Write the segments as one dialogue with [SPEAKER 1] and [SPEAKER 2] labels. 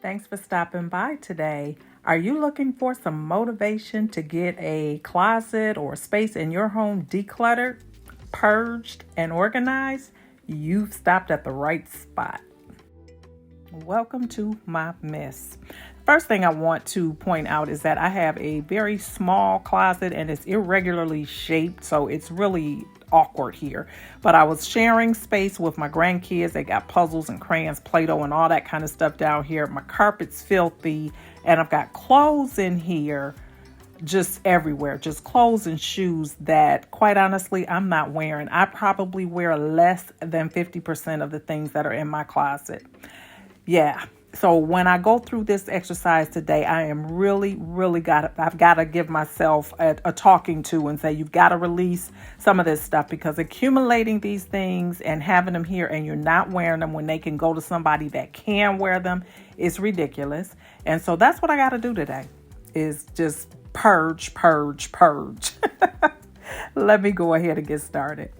[SPEAKER 1] Thanks for stopping by today. Are you looking for some motivation to get a closet or space in your home decluttered, purged, and organized? You've stopped at the right spot. Welcome to my mess. First thing I want to point out is that I have a very small closet and it's irregularly shaped, so it's really awkward here. But I was sharing space with my grandkids. They got puzzles and crayons, Play-Doh, and all that kind of stuff down here. My carpet's filthy, and I've got clothes in here just everywhere, just clothes and shoes that, quite honestly, I'm not wearing. I probably wear less than 50% of the things that are in my closet. Yeah. So when I go through this exercise today, I am I've got to give myself a talking to and say, you've got to release some of this stuff, because accumulating these things and having them here and you're not wearing them when they can go to somebody that can wear them is ridiculous. And so that's what I got to do today, is just purge. Let me go ahead and get started.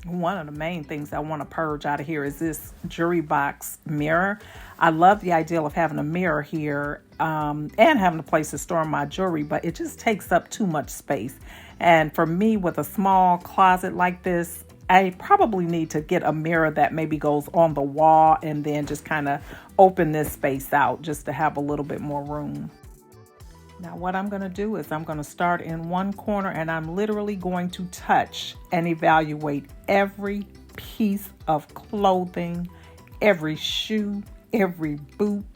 [SPEAKER 1] One of the main things I want to purge out of here is this jewelry box mirror. I love the idea of having a mirror here and having a place to store my jewelry, but it just takes up too much space. And for me, with a small closet like this, I probably need to get a mirror that maybe goes on the wall and then just kind of open this space out just to have a little bit more room. Now what I'm going to do is I'm going to start in one corner, and I'm literally going to touch and evaluate every piece of clothing, every shoe, every boot,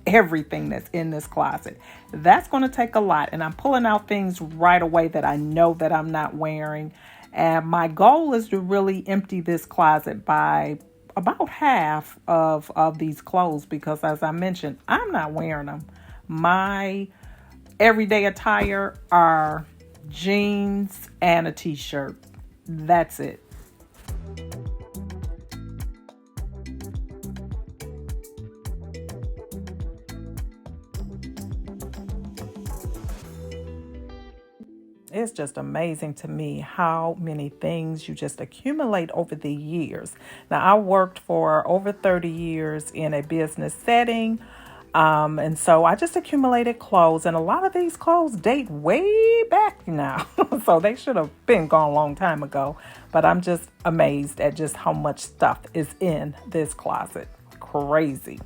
[SPEAKER 1] everything that's in this closet. That's going to take a lot, and I'm pulling out things right away that I know that I'm not wearing. And my goal is to really empty this closet by about half of these clothes, because as I mentioned, I'm not wearing them. My everyday attire are jeans and a t-shirt. That's it. It's just amazing to me how many things you just accumulate over the years. Now, I worked for over 30 years in a business setting. And so I just accumulated clothes, and a lot of these clothes date way back now. So they should have been gone a long time ago. But I'm just amazed at just how much stuff is in this closet. Crazy.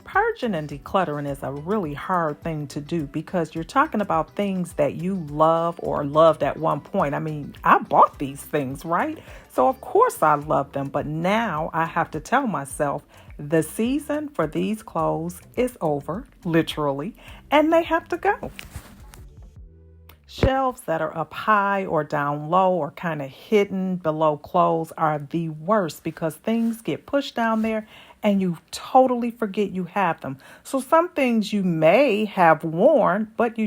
[SPEAKER 1] Purging and decluttering is a really hard thing to do, because you're talking about things that you love or loved at one point. I mean, I bought these things, right? So of course I love them, but now I have to tell myself the season for these clothes is over, literally, and they have to go. Shelves that are up high or down low or kind of hidden below clothes are the worst, because things get pushed down there and you totally forget you have them. So some things you may have worn, but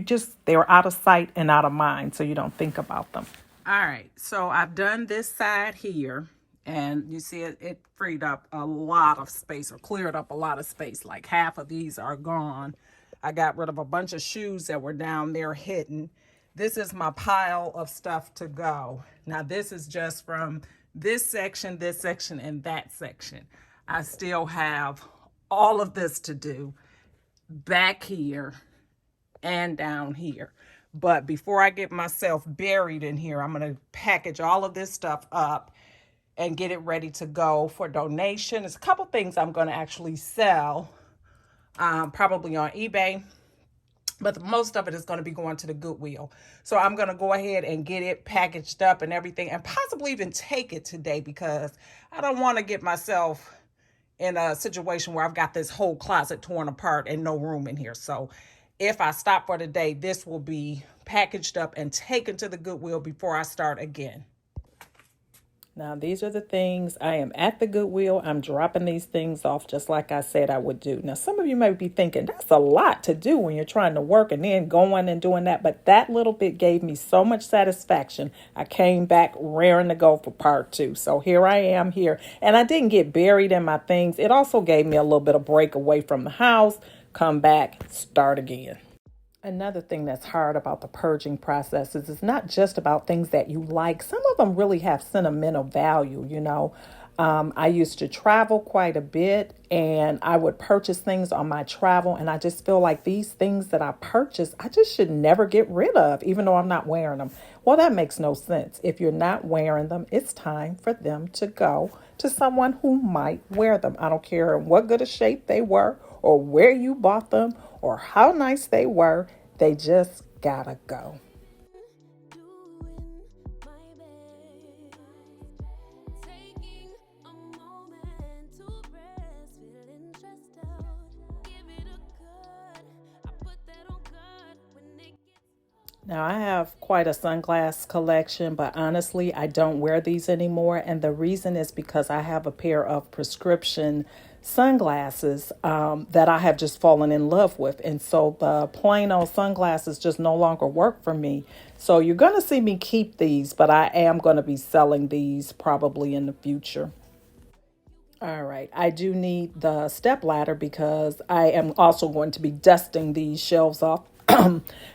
[SPEAKER 1] they're out of sight and out of mind, so you don't think about them. All right, so I've done this side here, and you see it freed up a lot of space, or cleared up a lot of space. Like half of these are gone. I got rid of a bunch of shoes that were down there hidden. This is my pile of stuff to go. Now this is just from this section, and that section. I still have all of this to do back here and down here. But before I get myself buried in here, I'm going to package all of this stuff up and get it ready to go for donation. There's a couple things I'm going to actually sell, probably on eBay, but most of it is going to be going to the Goodwill. So I'm going to go ahead and get it packaged up and everything, and possibly even take it today, because I don't want to get myself in a situation where I've got this whole closet torn apart and no room in here. So if I stop for the day, this will be packaged up and taken to the Goodwill before I start again. Now, these are the things. I am at the Goodwill. I'm dropping these things off just like I said I would do. Now, some of you may be thinking, that's a lot to do when you're trying to work and then going and doing that. But that little bit gave me so much satisfaction. I came back raring to go for part 2. So here I am here. And I didn't get buried in my things. It also gave me a little bit of break away from the house, come back, start again. Another thing that's hard about the purging process is it's not just about things that you like. Some of them really have sentimental value, I used to travel quite a bit and I would purchase things on my travel. And I just feel like these things that I purchase, I just should never get rid of, even though I'm not wearing them. Well, that makes no sense. If you're not wearing them, it's time for them to go to someone who might wear them. I don't care in what good a shape they were or where you bought them or how nice they were. They just gotta go. Now, I have quite a sunglass collection, but honestly, I don't wear these anymore. And the reason is because I have a pair of prescription sunglasses that I have just fallen in love with. And so the plain old sunglasses just no longer work for me. So you're going to see me keep these, but I am going to be selling these probably in the future. All right. I do need the step ladder because I am also going to be dusting these shelves off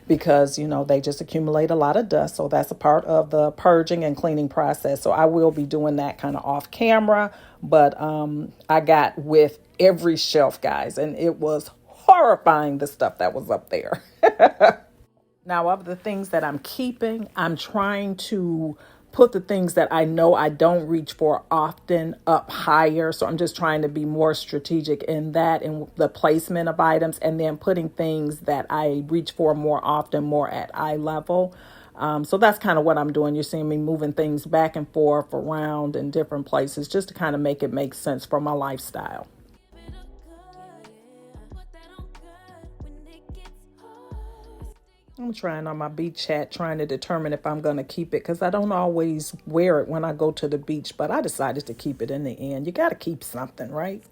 [SPEAKER 1] because, they just accumulate a lot of dust. So that's a part of the purging and cleaning process. So I will be doing that kind of off camera. But I got with every shelf, guys, and it was horrifying the stuff that was up there. Now, of the things that I'm keeping, I'm trying to put the things that I know I don't reach for often up higher. So I'm just trying to be more strategic in that and the placement of items, and then putting things that I reach for more often, more at eye level. So that's kind of what I'm doing. You're seeing me moving things back and forth around in different places just to kind of make it make sense for my lifestyle. I'm trying on my beach hat, trying to determine if I'm going to keep it because I don't always wear it when I go to the beach, but I decided to keep it in the end. You got to keep something, right?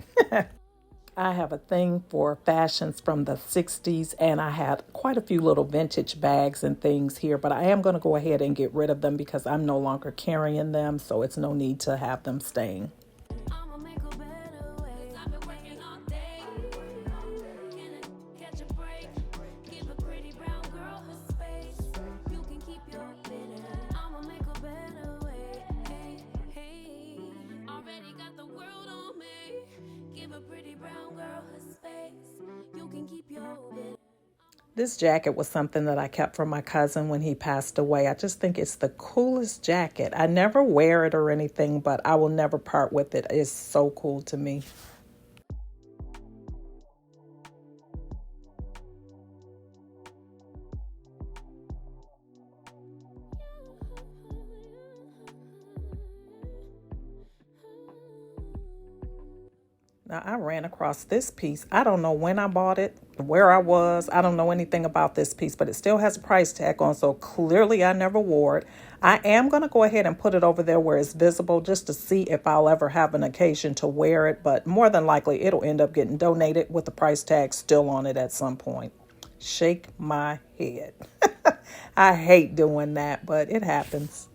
[SPEAKER 1] I have a thing for fashions from the 60s, and I had quite a few little vintage bags and things here, but I am going to go ahead and get rid of them because I'm no longer carrying them, so it's no need to have them staying. This jacket was something that I kept from my cousin when he passed away. I just think it's the coolest jacket. I never wear it or anything, but I will never part with it. It's so cool to me. Now, I ran across this piece. I don't know when I bought it, where I was. I don't know anything about this piece, but it still has a price tag on, so clearly I never wore it. I am going to go ahead and put it over there where it's visible just to see if I'll ever have an occasion to wear it, but more than likely it'll end up getting donated with the price tag still on it at some point. Shake my head. I hate doing that, but it happens.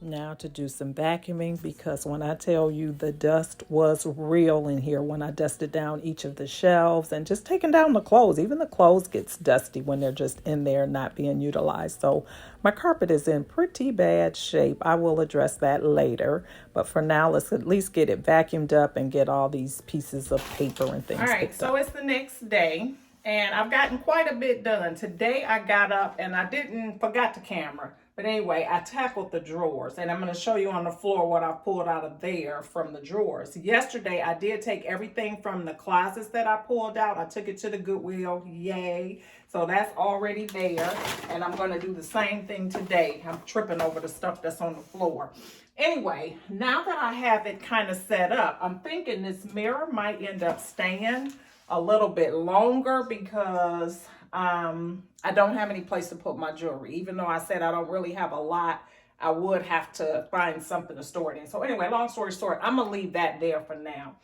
[SPEAKER 1] Now to do some vacuuming because when I tell you the dust was real in here when I dusted down each of the shelves and just taking down the clothes. Even the clothes gets dusty when they're just in there not being utilized. So my carpet is in pretty bad shape. I will address that later. But for now, let's at least get it vacuumed up and get all these pieces of paper and things. All right, so it's the next day. And I've gotten quite a bit done. Today I got up and I didn't forgot the camera. But anyway, I tackled the drawers, and I'm going to show you on the floor what I pulled out of there from the drawers. Yesterday, I did take everything from the closets that I pulled out. I took it to the Goodwill. Yay. So that's already there, and I'm going to do the same thing today. I'm tripping over the stuff that's on the floor. Anyway, now that I have it kind of set up, I'm thinking this mirror might end up staying a little bit longer because I don't have any place to put my jewelry. Even though I said I don't really have a lot, I would have to find something to store it in. So anyway, long story short, I'm gonna leave that there for now.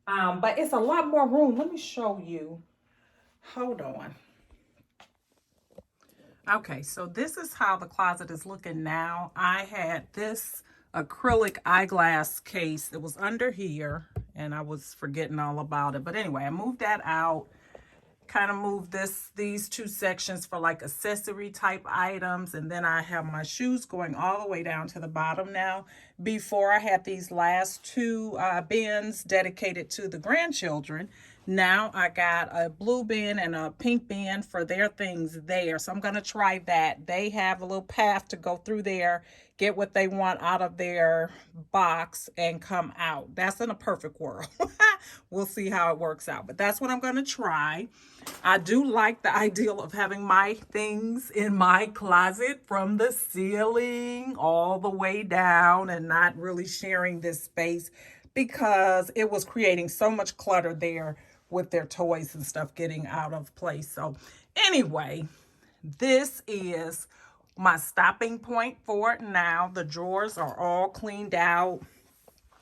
[SPEAKER 1] But it's a lot more room. Let me show you. Hold on. Okay, so this is how the closet is looking now. I had this acrylic eyeglass case. It was under here, and I was forgetting all about it. But anyway, I moved that out. kind of move these two sections for like accessory type items, and then I have my shoes going all the way down to the bottom now. Before, I had these last two bins dedicated to the grandchildren. Now I got a blue bin and a pink bin for their things there. So I'm going to try that. They have a little path to go through there, get what they want out of their box, and come out. That's in a perfect world. We'll see how it works out. But that's what I'm going to try. I do like the ideal of having my things in my closet from the ceiling all the way down and not really sharing this space, because it was creating so much clutter there with their toys and stuff getting out of place. So anyway, this is my stopping point for it now. The drawers are all cleaned out.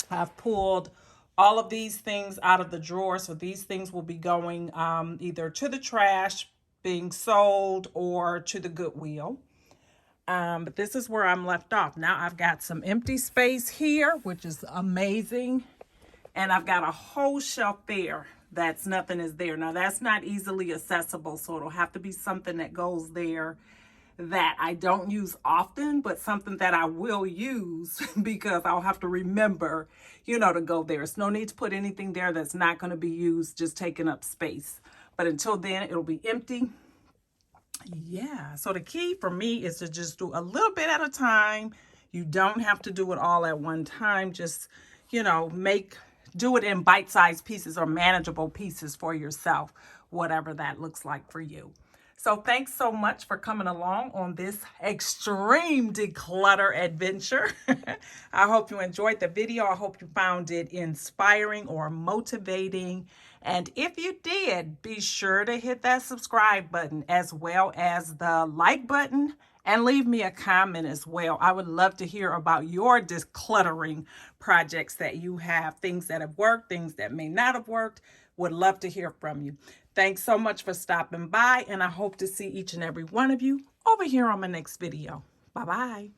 [SPEAKER 1] I've pulled all of these things out of the drawer. So these things will be going either to the trash, being sold, or to the Goodwill. But this is where I'm left off. Now I've got some empty space here, which is amazing. And I've got a whole shelf there that's nothing is there. Now that's not easily accessible, so it'll have to be something that goes there that I don't use often, but something that I will use because I'll have to remember, to go there. It's no need to put anything there that's not going to be used, just taking up space. But until then, it'll be empty. Yeah, so the key for me is to just do a little bit at a time. You don't have to do it all at one time. Just, do it in bite-sized pieces or manageable pieces for yourself, whatever that looks like for you. So thanks so much for coming along on this extreme declutter adventure. I hope you enjoyed the video. I hope you found it inspiring or motivating. And if you did, be sure to hit that subscribe button as well as the like button, and leave me a comment as well. I would love to hear about your decluttering projects that you have, things that have worked, things that may not have worked. Would love to hear from you. Thanks so much for stopping by, and I hope to see each and every one of you over here on my next video. Bye-bye.